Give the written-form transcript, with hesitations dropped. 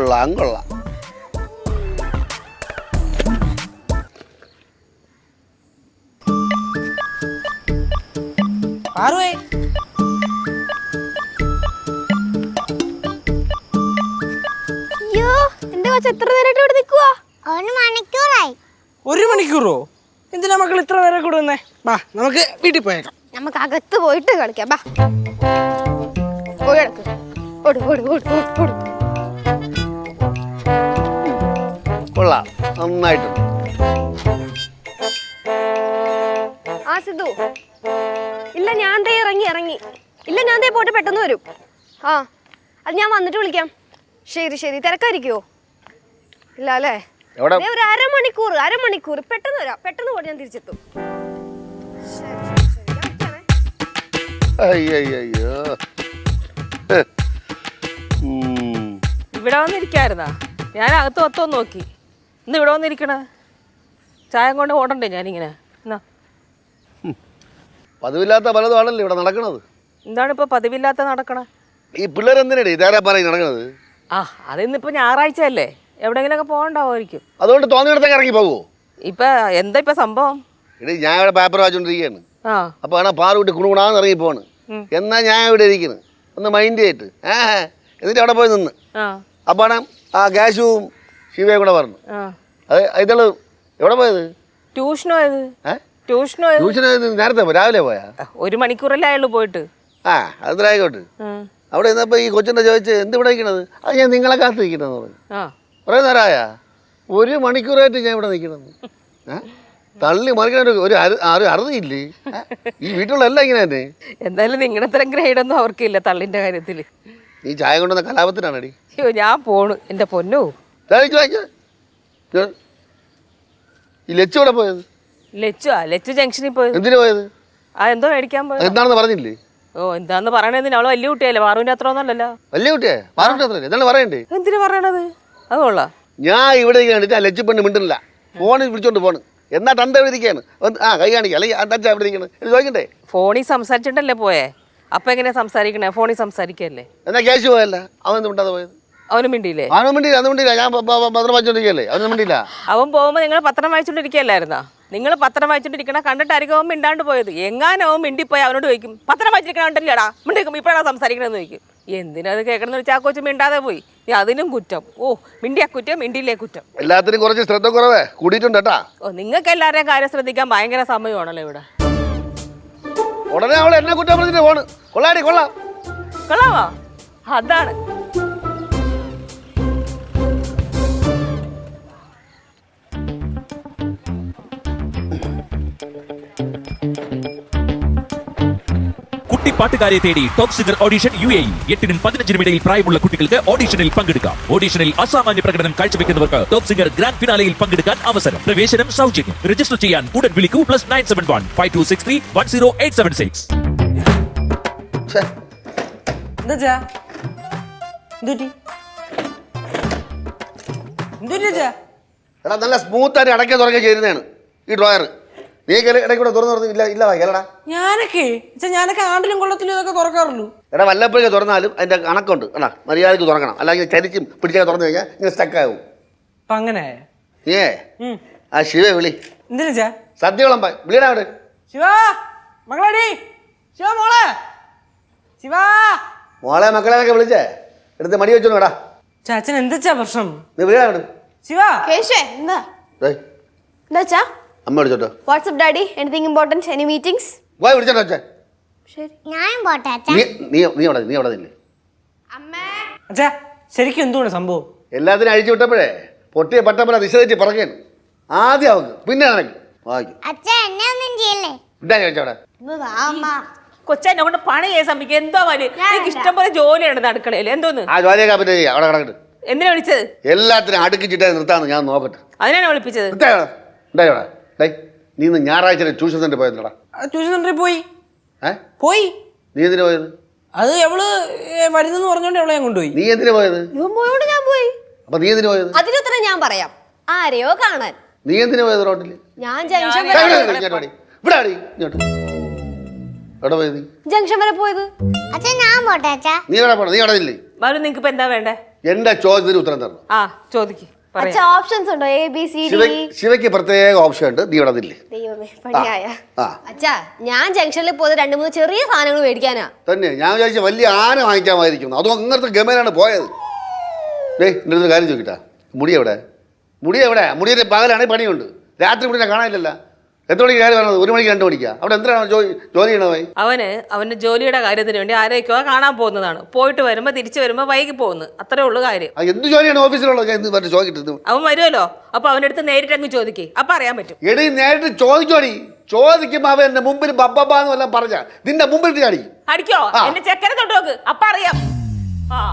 കൊള്ളാം കൊള്ളാം. അയ്യോ എന്റെ കൊച്ചു എത്ര നേരമായിട്ട് ഇവിടെ നിൽക്കുവാ? 1 മണിക്കൂറായി. 1 മണിക്കൂറോ? എന്തിനാ മക്കൾ ഇത്ര നേരം കൂടെ വന്നേ? വാ നമുക്ക് വീട്ടിൽ പോയേക്കാം. നമുക്ക് അകത്ത് പോയിട്ട് കളിക്കാം. ബാ പോയി കിടക്ക്. ഓട് ഓട് ഓട് ഓട് ഓട്. കൊള്ളാം, നന്നായിട്ടുണ്ട്. ആ സിദ്ധു, ഇല്ല ഞാൻ ദേ ഇറങ്ങി. ഇല്ല ഞാൻ ദേ പോയിട്ട് പെട്ടെന്ന് വരും. ആ അത് ഞാൻ വന്നിട്ട് വിളിക്കാം. ശരി ശരി. തിരക്കായിരിക്കുവോ? ഇല്ല അല്ലേ? എവിടെ? ഒരു അരമണിക്കൂർ പെട്ടെന്ന് വരാം. പെട്ടെന്ന് പോയിട്ട് ഞാൻ തിരിച്ചെത്തും. ശരി ശരി ശരി. ഞാൻ വെച്ചാണേ. അയ്യോ ഇവിടെ വന്നിരിക്കായിരുന്നാ? ഞാൻ അകത്ത് ഒത്തൊന്ന് നോക്കി. ഇന്ന് ഇവിടെ വന്നിരിക്കണ ചായ കൊണ്ട് ഓടണ്ടേ ഞാനിങ്ങനെ? എന്നാ പതിവില്ലാത്ത പലതുമാണല്ലോ ഇവിടെ നടക്കണത്. എന്താണ് ഇപ്പൊ പതിവില്ലാത്ത നടക്കണ? ഈ പിള്ളേരെന്തിനടി ഇതാരാ പറയും നടക്കണത്? ആ അതിന്നിപ്പോ ഞായറാഴ്ച അല്ലേ, എവിടെയെങ്കിലൊക്കെ പോകണ്ടാവുമായിരിക്കും. അതുകൊണ്ട് തോന്നിയിടത്തേക്ക് ഇറങ്ങി പോകുമോ? ഇപ്പൊ എന്താ ഇപ്പൊ സംഭവം? എടി ഞാൻ ഇവിടെ പേപ്പർ വായിച്ചോണ്ടിരിക്കുകയാണ്. ആ അപ്പോൾ ആണ് പാറ വിട്ട് കുണുകുണാന്ന് ഇറങ്ങി പോണ്. എന്നാ ഞാൻ ഇവിടെ ഇരിക്കുന്നു ഒന്ന് മൈൻഡ് ചെയ്തിട്ട് എന്നിട്ട് അവിടെ പോയി നിന്ന്. അപ്പോൾ ആ ഗ്യാസും ശിവയും കൂടെ പറഞ്ഞു. അത് ഇതള് എവിടെ പോയത്? ട്യൂഷനോ പോയത്? ട്യൂഷനോ നേരത്തെ രാവിലെ പോയാ? 1 മണിക്കൂറല്ലേ ആയുള്ളൂ പോയിട്ട്. ആ അത്ര ആയിക്കോട്ടെ. അവിടെ നിന്നപ്പോൾ ഈ കൊച്ചിൻ്റെ ചോദിച്ച് എന്ത് ഇവിടെ നിൽക്കണത്? അത് ഞാൻ നിങ്ങളെ കാത്ത് നിൽക്കണമെന്ന് പറഞ്ഞു. കുറേ നേരമായ 1 മണിക്കൂറായിട്ട് ഞാൻ ഇവിടെ നിൽക്കണമെന്ന്. തള്ളി മറിക്കണ ഒരു അറുതിയില്ലേ? ഈ വീട്ടിലുള്ള എല്ലാം ഇങ്ങനെ തന്നെ. എന്തായാലും നിങ്ങളുടെ അത്രയും ഗ്രേഡൊന്നും അവർക്കില്ല തള്ളിന്റെ കാര്യത്തിൽ. നീ ചായ കൊണ്ടുവന്ന കലാപത്തിനാണടി. അയ്യോ ഞാൻ പോണു എൻ്റെ പൊന്നോ. ഈ ലച്ചു ഇവിടെ പോയത്? ലച്ചു ജംഗ്ഷനിൽ പോയത്. എന്തിനു പോയത്? എന്തോ മേടിക്കാൻ പോയത്. എന്താണെന്ന് പറഞ്ഞില്ലേ? ഓ എന്താന്ന് പറയണതിന് അവള് വലിയ കുട്ടിയല്ലേ, പാറുവിന്റെ അത്ര ഒന്നല്ലല്ലോ. വലിയ കുട്ടിയെ പാറുവിന്റെ അത്ര എന്താണ് പറയണ്ടേ? എന്തിനു പറയണത്? അത് കൊള്ളാം. ഞാൻ ഇവിടെ കണ്ടിട്ട് ആ ലച്ചു പെണ്ണ് മിണ്ടുന്നില്ല. ഫോണിൽ വിളിച്ചോണ്ട് പോണ്. എന്നാ തന്ത എവിടെ ഇരിക്കുകയാണ്? കൈ കാണിക്കുക അല്ലെങ്കിൽ തച്ച എവിടെ ഇരിക്കണം എന്ന് ചോദിക്കണ്ടേ? ഫോണിൽ സംസാരിച്ചിട്ടല്ലേ പോയേ? അപ്പൊ എങ്ങനെയാ സംസാരിക്കണേ? ഫോണിൽ സംസാരിക്കല്ലേ. എന്നാ ക്യാഷ് പോയല്ല. അവൻ മിണ്ടാതെ പോയത്? അവനും മിണ്ടിയില്ലേ? അവനും മിണ്ടിയില്ല. അന്ന് മിണ്ടിയില്ല. ഞാൻ പത്രം വായിച്ചോണ്ടിരിക്കല്ലേ? അവനും മിണ്ടിയില്ല. അവൻ പോകുമ്പോ നിങ്ങൾ പത്രം വായിച്ചോണ്ടിരിക്കല്ലായിരുന്നാ? നിങ്ങൾ പത്രം വായിച്ചോണ്ടിരിക്കണ കണ്ടിട്ടായിരിക്കും അവൻ മിണ്ടാണ്ട് പോയത്. എങ്ങാനും അവൻ മിണ്ടിപ്പോയി അവനോട് ചോദിക്കും പത്രം വായിച്ചിരിക്കണണ്ടല്ലേടാ മിണ്ടിക്കും ഇപ്പോഴാണ് സംസാരിക്കണമെന്ന് ചോദിക്കും. എന്തിനത് കേൾക്കണമെന്ന് വെച്ചാൽ ആ കൊച്ചു മിണ്ടാതെ പോയി. അതിനും കുറ്റം. ഓ മിണ്ടിയാ കുറ്റം, മിണ്ടിയില്ലേ കുറ്റം. എല്ലാത്തിനും കുറച്ച് ശ്രദ്ധ കുറവേ കൂടിയിട്ടുണ്ട് കേട്ടാ. ഓ നിങ്ങൾക്ക് എല്ലാവരെയും കാര്യം ശ്രദ്ധിക്കാൻ ഭയങ്കര സമയമാണല്ലോ ഇവിടെ. ഉടനെ അവൾ എന്നെ കുറ്റം പറഞ്ഞിട്ട് പോണ്. കൊള്ളാടി കൊള്ളാം. കൊള്ളാമോ? അതാണ്. പാട്ടുകാരെ തേടി ടോപ്പ് സിംഗർ ഓഡിഷൻ UAE 8-നും 15-നും ഇടയിൽ പ്രായമുള്ള കുട്ടികൾക്ക് ഓഡിഷനിൽ പങ്കെടുക്കാം. ഓഡിഷനിൽ അസാമാന്യ പ്രകടനം കാഴ്ചവെക്കുന്നവർക്ക് ടോപ്പ് സിംഗർ ഗ്രാൻഡ് ഫിനാലയിൽ പങ്കെടുക്കാൻ അവസരം. പ്രവേശനം സൗജന്യം. രജിസ്റ്റർ ചെയ്യാൻ ഉടൻ വിളിക്കൂ +971 5263 10876. എടാ നല്ല സ്മൂത്തായിട്ട് അടയ്ക്കാൻ തുറക്കാൻ ചേരുന്നതാണ് ഈ ഡ്രോയർ. നീ ഇടയ്ക്കൂടെ തുറന്നു ഇല്ലടാ. ഞാനൊക്കെ ആണ്ടിലും കൊള്ളത്തിലും ഇതൊക്കെ തുറക്കാറുള്ളൂ. എടാ വല്ലപ്പോഴൊക്കെ തുറന്നാലും അതിന്റെ കണക്കുണ്ട്. അല്ല മര്യാദക്ക് തുറക്കണം. അല്ലെങ്കിൽ ചരിച്ചും പിടിച്ചാൽ തുറന്നു കഴിഞ്ഞാൽ ഇങ്ങനെ സ്റ്റക്കാവും. അങ്ങനെ ആ ശിവ വിളി. എന്തിനാ? സദ്യ വിളമ്പാ വിളിയടാ അവിടെ. ശിവ മകളടി, ശിവ മോളെ, ശിവ മോളെ മക്കളെയൊക്കെ വിളിച്ചേ എടുത്ത് മടി വെച്ചോളൂ. എടാ ചാച്ചൻ എന്താ പ്രശ്നം? നീ വിളിയടാ അവിടെ. ശിവ എന്താ എന്താ അമ്മ വിളിച്ചോട്ടോ. What's up daddy anything important any meetings? പോയി വിളിച്ചോട്ടോ അച്ഛൻ. ശരി ഞാൻ പോട്ടെ അച്ഛാ. നീ അവിടെ നില്ലേ? അച്ഛാ ശരിക്കും എന്തുകൊണ്ട് സംഭവം? എല്ലാത്തിനും അഴിച്ചു വിട്ടപ്പോഴേ പൊട്ടിയ പട്ടപ്പല ദിശ തെറ്റി പറക്കാണ്. ആദ്യം അവക്ക് പിന്നെ നിനക്ക് വായിക്കും. അച്ഛാ എന്നെ ഒന്നും ചെയ്യല്ലേ? ഇതാ ചോദിച്ചോടെ. കൊച്ചെന്നെ കൊണ്ട് പണി ചെയ്യാൻ ശ്രമിക്കുക. എന്തോ മതി എനിക്ക് ഇഷ്ടം പോലെ ജോലിയാണ് അടുക്കളയിൽ. എന്തോന്ന് ആ ജോലിയൊക്കെ പറ്റി അവിടെ കിടക്കട്ട്. എന്തിനാ വിളിച്ചത്? എല്ലാത്തിനും അടുക്കിച്ചിട്ടേ നിർത്താന്ന് ഞാൻ നോക്കട്ടെ. അതിനാണ് വിളിപ്പിച്ചത്. ഉണ്ടായോടാ നീ ഇന്ന് ഞായറാഴ്ച ട്യൂഷൻ സെന്ററിൽ പോയതാ? ട്യൂഷൻ സെന്ററിൽ പോയി. നീ എന്തിനാ പോയത്? അത് എവള് വരുന്നെന്ന് പറഞ്ഞോണ്ട് എവളെ ഞാൻ കൊണ്ടുപോയി. നീ എന്തിനാ പോയത്? പോയോണ്ട് ഞാൻ പോയി. അപ്പൊ നീ എന്തിനാ പോയത്? അതിനുത്തരം ഞാൻ പറയാം. ആരെയോ കാണാൻ. നീ എന്തിനാ പോയത് റോട്ടില്? ഞാൻ ജംഗ്ഷൻ വരെ ജംഗ്ഷൻ വരെ പോയത്. അച്ഛാ ഞാൻ പോട്ടെ അച്ഛാ. നീ എവിടെ പോണം? നീ അവിടെ ഇല്ലേ? ബാലു നിങ്ങക്ക് ഇപ്പൊ എന്താ വേണ്ടേ? എന്റെ ചോദ്യത്തിന് ഉത്തരം തരണം. ആ ചോദിക്ക് പറയാം. അച്ഛാ ഓപ്ഷൻസ് ഉണ്ടോ ABCD? ശിവയ്ക്ക് പ്രത്യേക ഓപ്ഷൻ ഉണ്ട്, നീ ഇവിടെ നില്ലേ. ദൈവമേ പണിയായ. ആ അച്ഛാ ഞാൻ ജംഗ്ഷനിൽ പോയത് 2-3 ചെറിയ സാധനങ്ങൾ മേടിക്കാനാ. തന്നെ ഞാൻ വിചാരിച്ച വലിയ ആന വാങ്ങിക്കാമായിരിക്കും. അതും അങ്ങനത്തെ ഗമേനാണ് പോയത്. എൻ്റെ ഒരു കാര്യം ചോദിക്കട്ടാ, മുടി എവിടെ? മുടിയുടെ പകലാണെങ്കിൽ പണിയുണ്ട്, രാത്രി മുടിനെ കാണാനില്ലല്ലോ. എത്ര മണിക്ക് കാര്യം പറഞ്ഞത്? 1 മണിക്ക് 2 മണിക്കാ? അവിടെ എന്തിനാണ് ജോലി ചെയ്യണത്? അവന് ജോലിയുടെ കാര്യത്തിന് വേണ്ടി ആരെയൊക്കെയോ കാണാൻ പോകുന്നതാണ്. പോയിട്ട് വരുമ്പോ തിരിച്ചു വരുമ്പോ വൈകി പോകുന്നു, അത്രേ ഉള്ളു കാര്യം. എന്ത് ജോലിയാണ് ഓഫീസിലുള്ളത്? ഞാൻ എന്ത് ചോദിക്കട്ടത്? അവൻ വരുമല്ലോ, അപ്പൊ അവൻ്റെ അടുത്ത് നേരിട്ട് അങ്ങ് ചോദിക്കേ, അപ്പൊ അറിയാൻ പറ്റും. എടി നേരിട്ട് ചോദിക്കോടി. ചോദിക്കുമ്പോ അവൻ എന്റെ മുമ്പിൽ ബബ്ബാന്ന് വല്ലതും പറഞ്ഞ നിന്റെ മുമ്പിൽ അടിക്കും. അടിക്കോ? എന്റെ ചെക്കനെ തൊട്ട് നോക്ക്, അപ്പൊ അറിയാം.